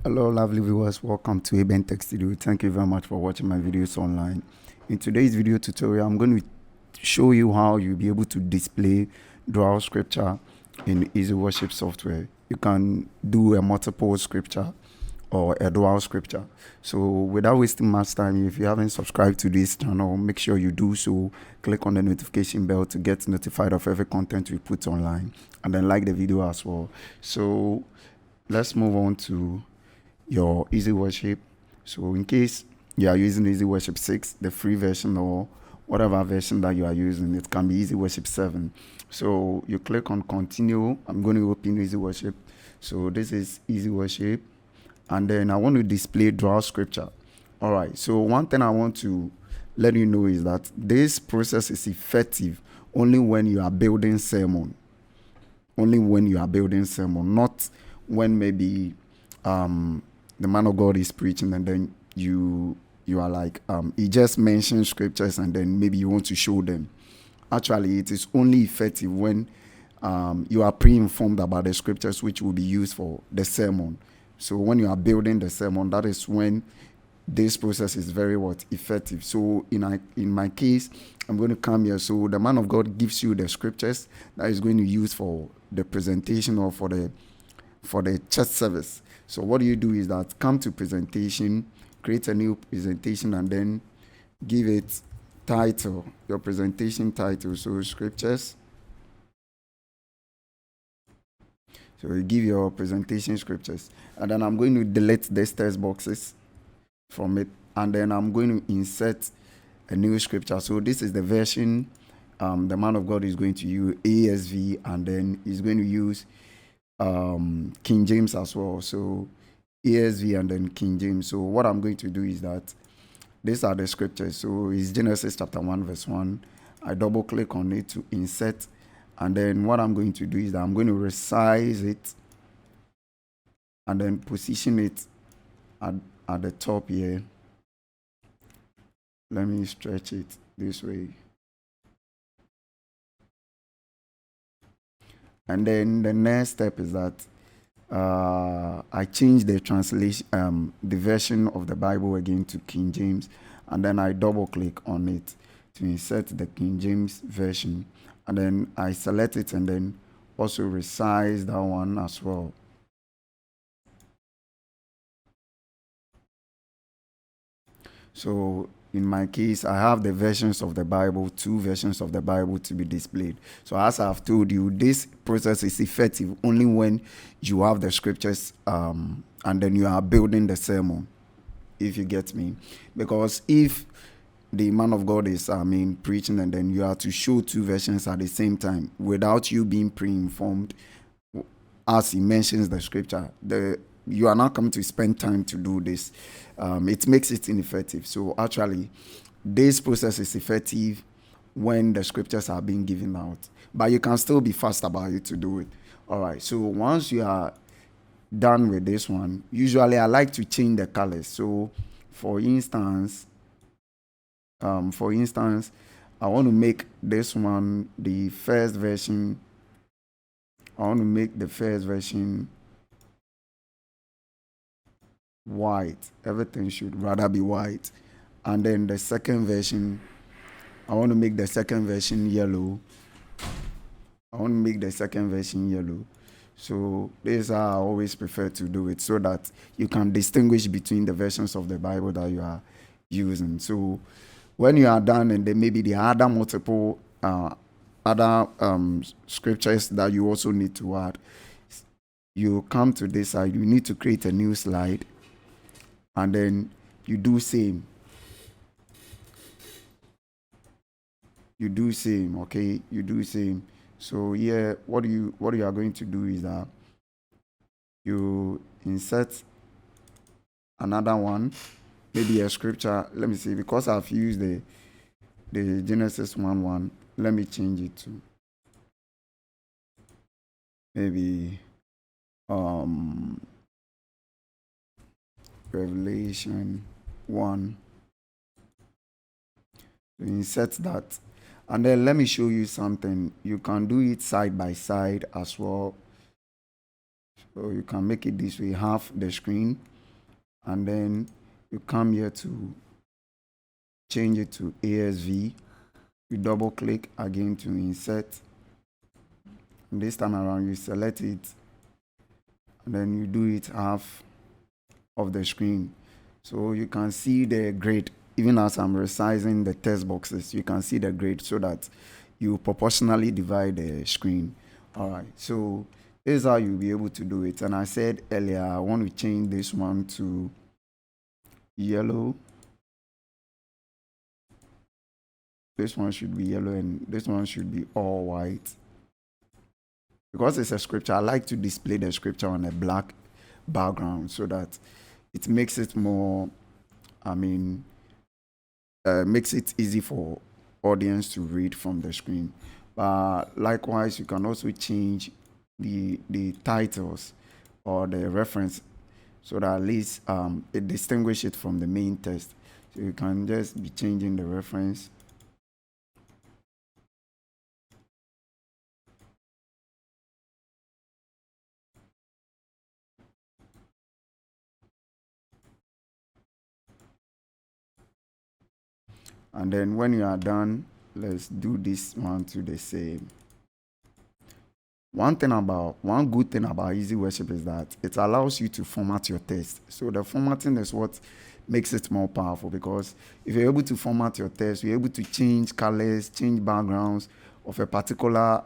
Hello, lovely viewers. Welcome to Eben Tech Studio. Thank you very much for watching my videos online. In today's video tutorial, I'm going to show you how you'll be able to display dual scripture in Easyworship software. You can do a multiple scripture or a dual scripture. So without wasting much time, if you haven't subscribed to this channel, make sure you do so. Click on the notification bell to get notified of every content we put online, and then like the video as well. So let's move on to your Easyworship. So in case you are using Easyworship 6, the free version, or whatever version that you are using, it can be Easyworship 7. So you click on continue. I'm going to open Easyworship. So this is Easyworship, and then I want to display dual scripture. All right, so one thing I want to let you know is that this process is effective only when you are building sermon. Only when you are building sermon, not when maybe the man of God is preaching and then you are like he just mentions scriptures and then maybe you want to show them. Actually, it is only effective when you are pre-informed about the scriptures which will be used for the sermon. So when you are building the sermon, that is when this process is very effective. So in my case, I'm going to come here. So the man of God gives you the scriptures that is going to use for the presentation or for the church service. So what do you do is that come to presentation, create a new presentation, and then give it title, your presentation title. So scriptures. So you give your presentation scriptures, and then I'm going to delete these text boxes from it, and then I'm going to insert a new scripture. So this is the version the man of God is going to use, ASV, and then he's going to use King James as well. So ASV and then King James. So what I'm going to do is that these are the scriptures. So it's Genesis chapter 1 verse 1. I double click on it to insert, and then what I'm going to do is that I'm going to resize it and then position it at the top here. Let me stretch it this way. And then the next step is that I change the translation, the version of the Bible again to King James, and then I double click on it to insert the King James version, and then I select it and then also resize that one as well. So in my case, I have the versions of the Bible, 2 versions of the Bible to be displayed. So as I've told you, this process is effective only when you have the scriptures and then you are building the sermon, if you get me. Because if the man of God is, preaching, and then you have to show 2 versions at the same time without you being pre-informed, as he mentions the scripture, you are not coming to spend time to do this. It makes it ineffective. So actually, this process is effective when the scriptures are being given out, but you can still be fast about it to do it. All right. So once you are done with this one, usually I like to change the colors. So for instance, I want to make this one the first version. I want to make the first version white. Everything should rather be white. And then the second version, I want to make the second version yellow. So this is how I always prefer to do it, so that you can distinguish between the versions of the Bible that you are using. So when you are done, and then maybe there are other multiple other scriptures that you also need to add, you come to this side. You need to create a new slide, and then you do same. Okay, you do same. So here, what you are going to do is that you insert another one, maybe a scripture. Let me see, because I've used the Genesis 1:1. Let me change it to maybe Revelation 1. So insert that, and then let me show you something. You can do it side by side as well. So you can make it this way, half the screen, and then you come here to change it to ASV. You double click again to insert. And this time around you select it, and then you do it half of the screen. So you can see the grid. Even as I'm resizing the text boxes, you can see the grid so that you proportionally divide the screen. All right, so this is how you'll be able to do it. And I said earlier, I want to change this one to yellow. This one should be yellow and this one should be all white. Because it's a scripture, I like to display the scripture on a black background so that it makes it more, makes it easy for audience to read from the screen. But likewise, you can also change the titles or the reference so that at least it distinguishes it from the main text. So you can just be changing the reference. And then when you are done, let's do this one to the same. One good thing about Easyworship is that it allows you to format your text. So the formatting is what makes it more powerful, because if you're able to format your text, you're able to change colors, change backgrounds of a particular,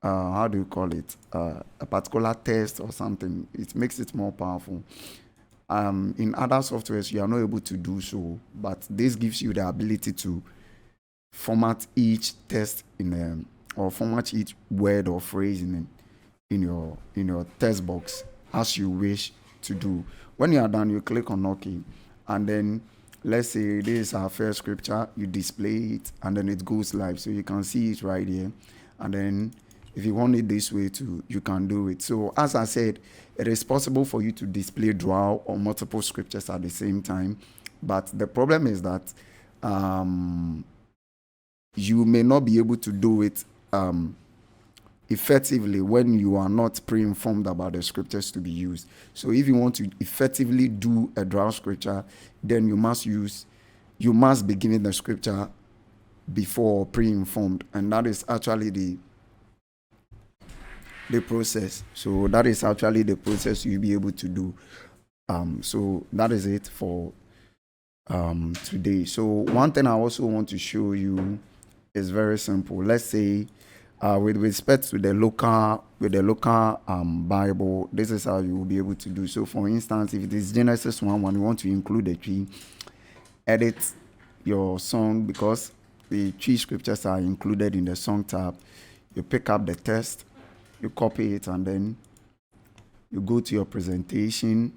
how do you call it? A particular text or something. It makes it more powerful. In other softwares, you are not able to do so, but this gives you the ability to format each text or format each word or phrase in your text box as you wish to do. When you are done, you click on OK, and then let's say this is our first scripture. You display it, and then it goes live, so you can see it right here. And then if you want it this way too, you can do it. So as I said, it is possible for you to display dual or multiple scriptures at the same time, but the problem is that you may not be able to do it effectively when you are not pre-informed about the scriptures to be used. So if you want to effectively do a dual scripture, then you must be given the scripture before pre-informed, and that is actually the process. So that is actually the process you'll be able to do. So that is it for today. So one thing I also want to show you is very simple. Let's say with respect to the local Bible, this is how you will be able to do. So for instance, if it is Genesis 1:1, you want to include a tree, edit your song, because the tree scriptures are included in the song tab. You pick up the text, you copy it, and then you go to your presentation.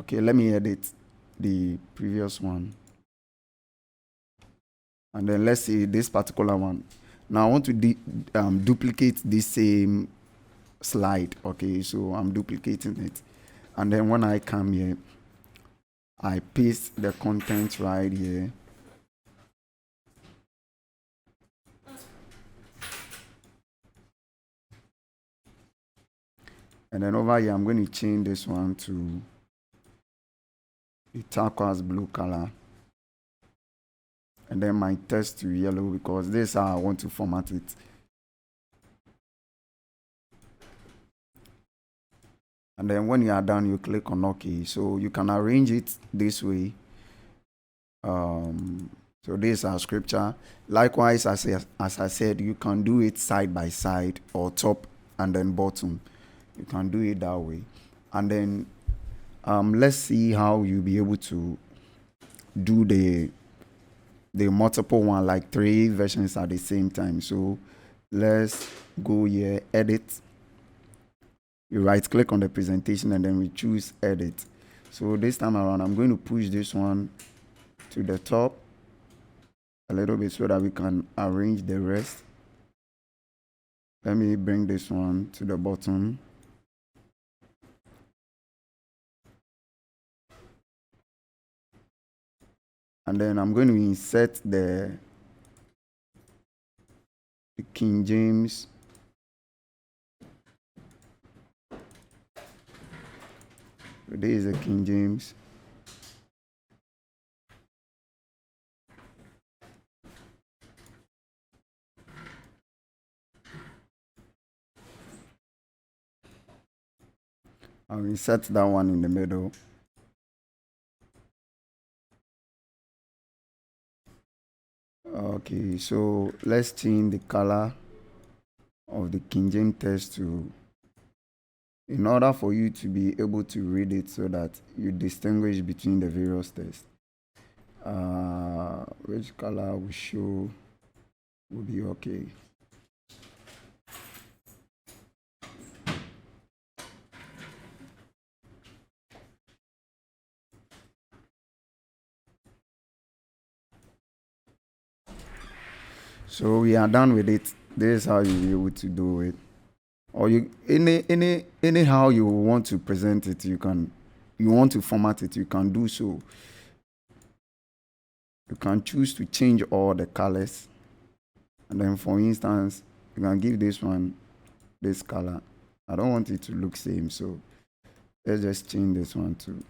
Okay, let me edit the previous one. And then let's see this particular one. Now I want to duplicate this same slide. Okay, so I'm duplicating it. And then when I come here, I paste the content right here. And then over here, I'm going to change this one to the turquoise blue color. And then my text to yellow, because this is how I want to format it. And then when you are done, you click on OK. So you can arrange it this way. So this is our scripture. Likewise, as I said, you can do it side by side or top and then bottom. You can do it that way. And then let's see how you'll be able to do the multiple one, like 3 versions at the same time. So let's go here, edit. You right click on the presentation and then we choose edit. So this time around, I'm going to push this one to the top a little bit so that we can arrange the rest. Let me bring this one to the bottom. And then I'm going to insert the the King James. Today is the King James. I will insert that one in the middle. Okay, so let's change the color of the King James text to, in order for you to be able to read it so that you distinguish between the various texts. Which color will show will be okay. So we are done with it. This is how you'll be able to do it. Or you anyhow you want to present it, you want to format it, you can do so. You can choose to change all the colors. And then for instance, you can give this one this color. I don't want it to look same, so let's just change this one to,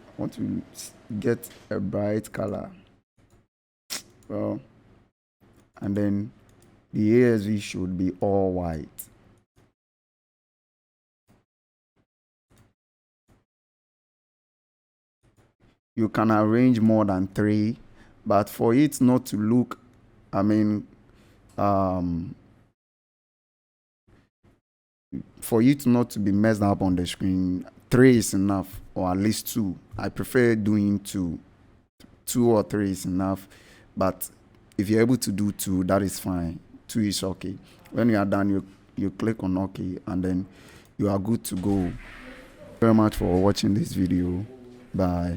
I want to get a bright color. Well, and then the ASV should be all white. You can arrange more than 3, but for it not to look, for it not to be messed up on the screen, 3 is enough, or at least 2. I prefer doing 2. 2 or 3 is enough, but if you're able to do 2, that is fine. 2 is okay. When you are done, you click on OK, and then you are good to go. Very much for watching this video. Bye.